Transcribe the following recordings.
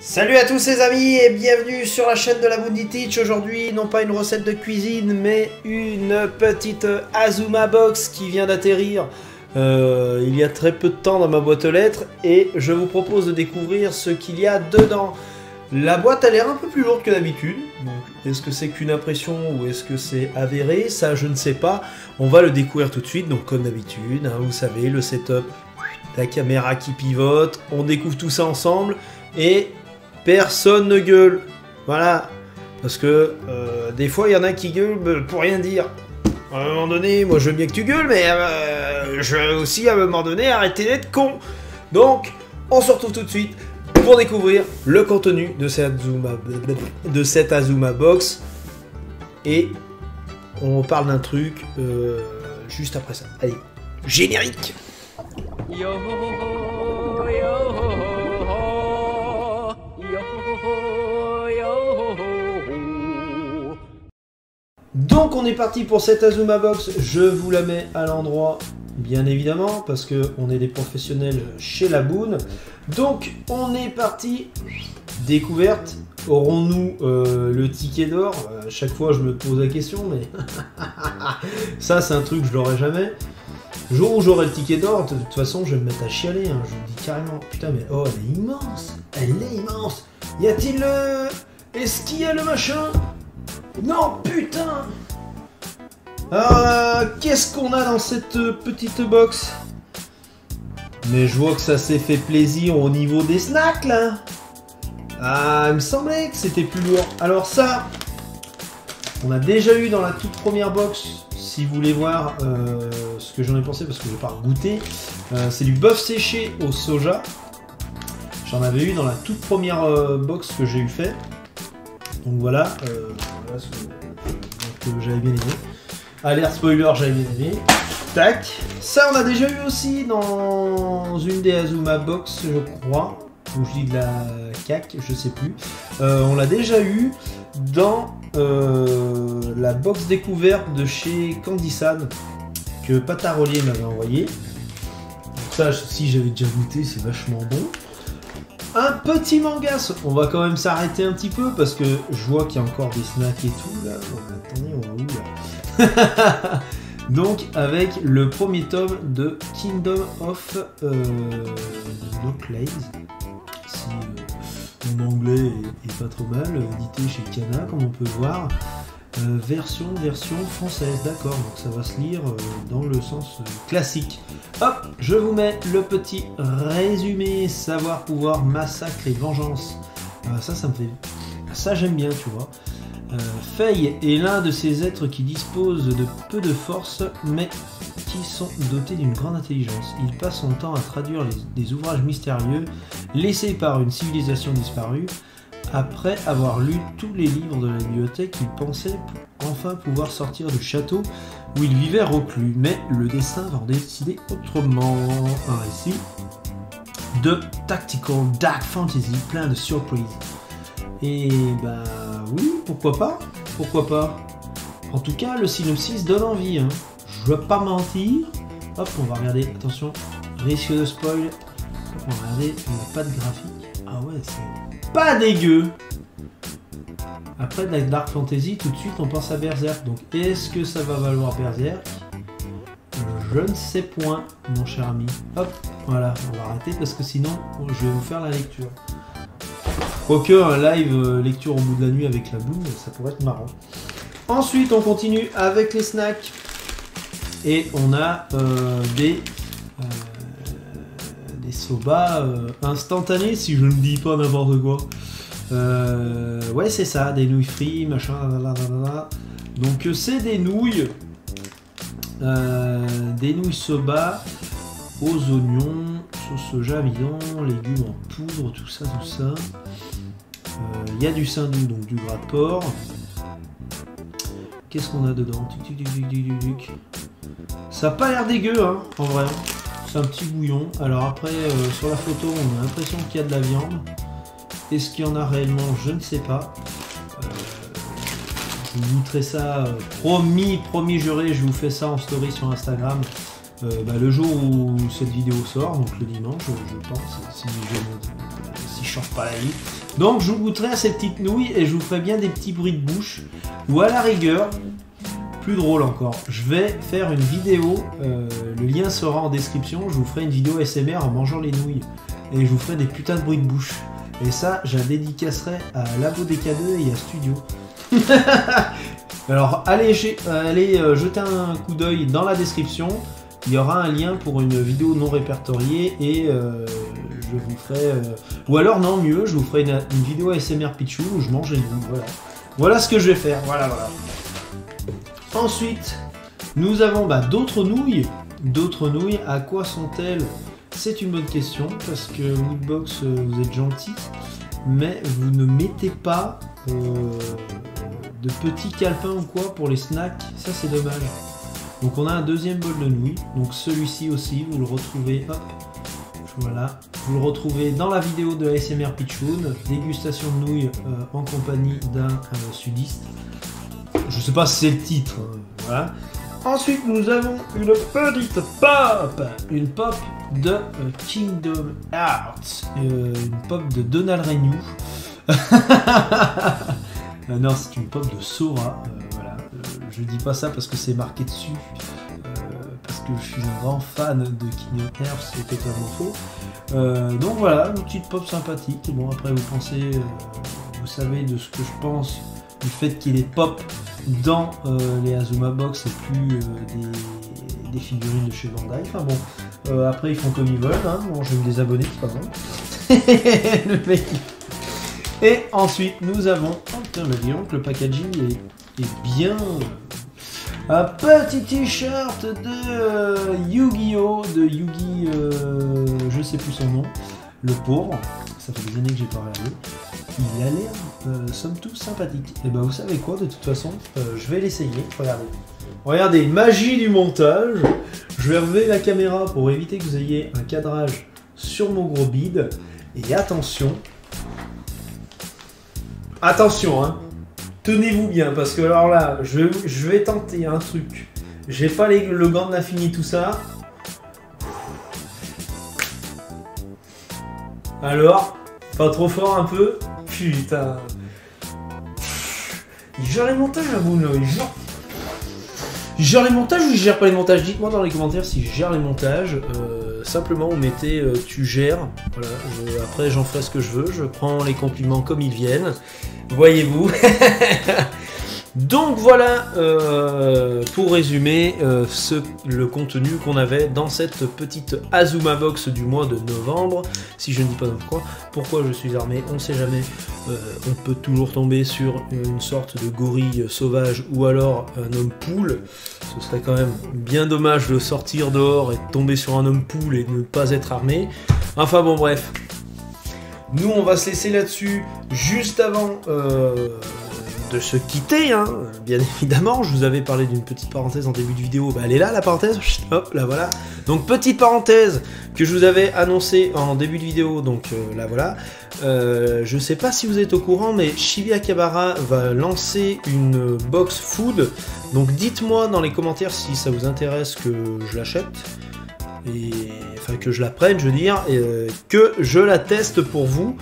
Salut à tous les amis et bienvenue sur la chaîne de la Bundy Teach. Aujourd'hui, non pas une recette de cuisine, mais une petite Azuma Box qui vient d'atterrir il y a très peu de temps dans ma boîte aux lettres. Et je vous propose de découvrir ce qu'il y a dedans. La boîte a l'air un peu plus lourde que d'habitude. Est-ce que c'est qu'une impression ou est-ce que c'est avéré? Ça, je ne sais pas. On va le découvrir tout de suite. Donc comme d'habitude, hein, vous savez, le setup, la caméra qui pivote. On découvre tout ça ensemble et... personne ne gueule, voilà, parce que des fois il y en a qui gueulent pour rien dire. À un moment donné, moi je veux bien que tu gueules, mais je veux aussi à un moment donné arrêter d'être con. Donc, on se retrouve tout de suite pour découvrir le contenu de cette Azuma Box. Et on parle d'un truc juste après ça. Allez, générique. Yo, yo. Donc on est parti pour cette Azuma Box, je vous la mets à l'endroit bien évidemment parce que on est des professionnels chez la Boon. Donc on est parti, découverte, aurons-nous le ticket d'or? Chaque fois je me pose la question mais ça c'est un truc que je l'aurai jamais. Le jour où j'aurai le ticket d'or, de toute façon je vais me mettre à chialer, hein. Je vous dis carrément, putain mais oh elle est immense, elle est immense. Y a-t-il le... est-ce qu'il y a le machin? Non, putain! Qu'est-ce qu'on a dans cette petite box? Mais je vois que ça s'est fait plaisir au niveau des snacks, là! Ah, il me semblait que c'était plus lourd. Alors ça, on a déjà eu dans la toute première box, si vous voulez voir ce que j'en ai pensé, parce que je vais pas goûter. C'est du bœuf séché au soja. J'en avais eu dans la toute première box que j'ai eu fait. Donc voilà, voilà ce que j'avais bien aimé. Alerte spoiler, j'avais bien aimé. Tac. Ça, on a déjà eu aussi dans une des Azuma Box, je crois. Ou je dis de la cac, je sais plus. On l'a déjà eu dans la box découverte de chez Candy-san que Patarolier m'avait envoyé. Donc ça, si j'avais déjà goûté, c'est vachement bon. Un petit manga, on va quand même s'arrêter un petit peu parce que je vois qu'il y a encore des snacks et tout là. Donc, attendez, on va où là? Donc avec le premier tome de Kingdom of Knocklades, si mon anglais est pas trop mal, édité chez Kana comme on peut voir. Version française, d'accord, donc ça va se lire dans le sens classique. Hop, je vous mets le petit résumé, savoir, pouvoir, massacre et vengeance. Ça me fait... ça j'aime bien, tu vois. Faye est l'un de ces êtres qui disposent de peu de force, mais qui sont dotés d'une grande intelligence. Il passe son temps à traduire des ouvrages mystérieux laissés par une civilisation disparue. Après avoir lu tous les livres de la bibliothèque, il pensait enfin pouvoir sortir du château où il vivait reclus. Mais le destin va en décider autrement. Un récit de tactical dark fantasy plein de surprises. Et bah oui, pourquoi pas? Pourquoi pas? En tout cas, le synopsis donne envie, hein. Je vais pas mentir. Hop, on va regarder, attention, risque de spoil. Hop, on va regarder, il n'y a pas de graphique. Ah ouais, c'est... pas dégueu. Après de la Dark Fantasy, tout de suite on pense à Berserk. Donc est-ce que ça va valoir Berserk? Je ne sais point, mon cher ami. Hop, voilà, on va arrêter parce que sinon je vais vous faire la lecture. Quoique un live lecture au bout de la nuit avec la boum, ça pourrait être marrant. Ensuite on continue avec les snacks. Et on a des soba instantanés, si je ne dis pas n'importe quoi. Ouais, c'est ça, des nouilles frites, machin, lalala. Donc c'est des nouilles soba aux oignons, sauce soja, amidon, légumes en poudre, tout ça. Il y a du saindoux, donc du gras de porc. Qu'est-ce qu'on a dedans? Ça n'a pas l'air dégueu, hein, en vrai. C'est un petit bouillon. Alors après, sur la photo, on a l'impression qu'il y a de la viande. Est-ce qu'il y en a réellement? Je ne sais pas. Je vous montrerai ça. Promis juré, je vous fais ça en story sur Instagram. Le jour où cette vidéo sort, donc le dimanche, je pense, si change pas la vie. Donc je vous goûterai à ces petites nouilles et je vous ferai bien des petits bruits de bouche. Ou à la rigueur, plus drôle encore, je vais faire une vidéo, le lien sera en description, je vous ferai une vidéo ASMR en mangeant les nouilles. Et je vous ferai des putains de bruits de bouche. Et ça, je la dédicacerai à Labo DK2 et à Studio. Alors allez jeter un coup d'œil dans la description. Il y aura un lien pour une vidéo non répertoriée et je vous ferai... ou alors non, mieux, je vous ferai une vidéo ASMR Pichou où je mange les nouilles. Voilà ce que je vais faire. Voilà. Ensuite, nous avons d'autres nouilles. D'autres nouilles, à quoi sont-elles? C'est une bonne question parce que Woodbox, vous êtes gentil, mais vous ne mettez pas de petits calepins ou quoi pour les snacks. Ça, c'est dommage. Donc on a un deuxième bol de nouilles, donc celui-ci aussi, vous le retrouvez, hop, voilà, vous le retrouvez dans la vidéo de ASMR Pitchoun, dégustation de nouilles en compagnie d'un sudiste. Je sais pas si c'est le titre, voilà. Ensuite nous avons une petite pop, une pop de Kingdom Hearts, une pop de Donald Renew. Non, c'est une pop de Sora, voilà. Je dis pas ça parce que c'est marqué dessus, parce que je suis un grand fan de Kingdom Hearts, c'est totalement faux. Donc voilà, une petite pop sympathique. Bon, après vous pensez, vous savez de ce que je pense du fait qu'il est pop dans les Azuma Box et plus des figurines de chez Bandai. Enfin bon, après ils font comme ils veulent, hein. Bon, je vais me désabonner, c'est pas bon. Le mec. Et ensuite nous avons, oh putain, bah disons que le packaging est bien. Un petit t-shirt de Yu-Gi-Oh! De Yugi, je sais plus son nom, le pauvre, ça fait des années que j'ai pas regardé. Il a l'air, somme toute, sympathique. Et ben vous savez quoi, de toute façon, je vais l'essayer, regardez. Regardez, magie du montage. Je vais relever la caméra pour éviter que vous ayez un cadrage sur mon gros bide. Et attention. Attention, hein. Tenez-vous bien, parce que alors là, je vais tenter un truc. J'ai pas le gant de l'infini, tout ça. Alors, pas trop fort un peu? Putain. Il gère les montages, la boule. Il gère les montages ou il gère pas les montages? Dites-moi dans les commentaires si je gère les montages. Simplement, vous mettez tu gères. Voilà, après, j'en ferai ce que je veux. Je prends les compliments comme ils viennent. Voyez-vous. Donc voilà, pour résumer, le contenu qu'on avait dans cette petite Azuma Box du mois de novembre. Si je ne dis pas n'importe quoi, pourquoi je suis armé, on ne sait jamais. On peut toujours tomber sur une sorte de gorille sauvage ou alors un homme poule. Ce serait quand même bien dommage de sortir dehors et de tomber sur un homme poule et de ne pas être armé. Enfin bon, bref. Nous, on va se laisser là-dessus juste avant de se quitter, hein. Bien évidemment. Je vous avais parlé d'une petite parenthèse en début de vidéo. Bah, elle est là, la parenthèse. Hop, là, voilà. Donc, petite parenthèse que je vous avais annoncée en début de vidéo. Donc, là, voilà. Je sais pas si vous êtes au courant, mais Chibi-Akihabara va lancer une box food. Donc, dites-moi dans les commentaires si ça vous intéresse que je l'achète. Et, enfin que je la prenne, je veux dire, et, que je la teste pour vous,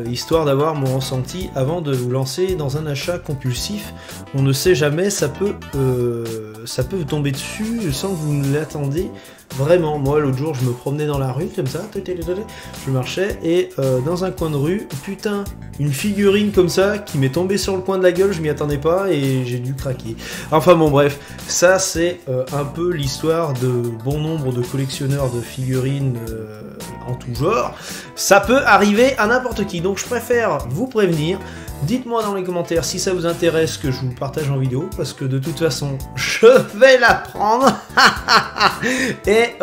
histoire d'avoir mon ressenti avant de vous lancer dans un achat compulsif. On ne sait jamais, ça peut vous tomber dessus sans que vous ne l'attendiez. Vraiment, moi l'autre jour je me promenais dans la rue comme ça, je marchais et dans un coin de rue, putain, une figurine comme ça qui m'est tombée sur le coin de la gueule, je m'y attendais pas et j'ai dû craquer. Enfin bon bref, ça c'est un peu l'histoire de bon nombre de collectionneurs de figurines en tout genre. Ça peut arriver à n'importe qui, donc je préfère vous prévenir. Dites-moi dans les commentaires si ça vous intéresse que je vous partage en vidéo, parce que de toute façon, je vais la prendre. Et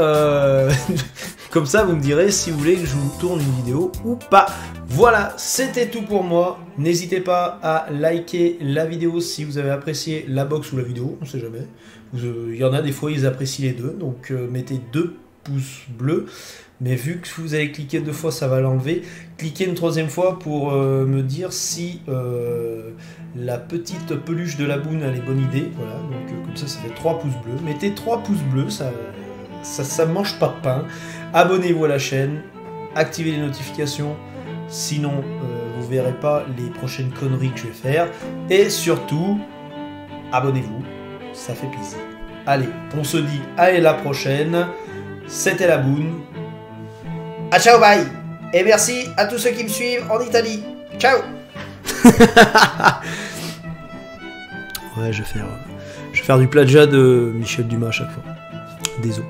comme ça, vous me direz si vous voulez que je vous tourne une vidéo ou pas. Voilà, c'était tout pour moi. N'hésitez pas à liker la vidéo si vous avez apprécié la box ou la vidéo, on sait jamais. Il y en a des fois, ils apprécient les deux, donc mettez 2 pouces bleus. Mais vu que vous avez cliqué 2 fois, ça va l'enlever. Cliquez une 3e fois pour me dire si la petite peluche de la boune a les bonnes idées. Voilà, donc comme ça fait 3 pouces bleus. Mettez 3 pouces bleus, ça mange pas de pain. Abonnez-vous à la chaîne, activez les notifications sinon vous verrez pas les prochaines conneries que je vais faire. Et surtout, abonnez-vous, ça fait plaisir. Allez, on se dit à la prochaine. C'était la Boune. Ah ciao, bye. Et merci à tous ceux qui me suivent en Italie. Ciao. Ouais, je vais faire du plagiat de Michel Dumas à chaque fois. Désolé.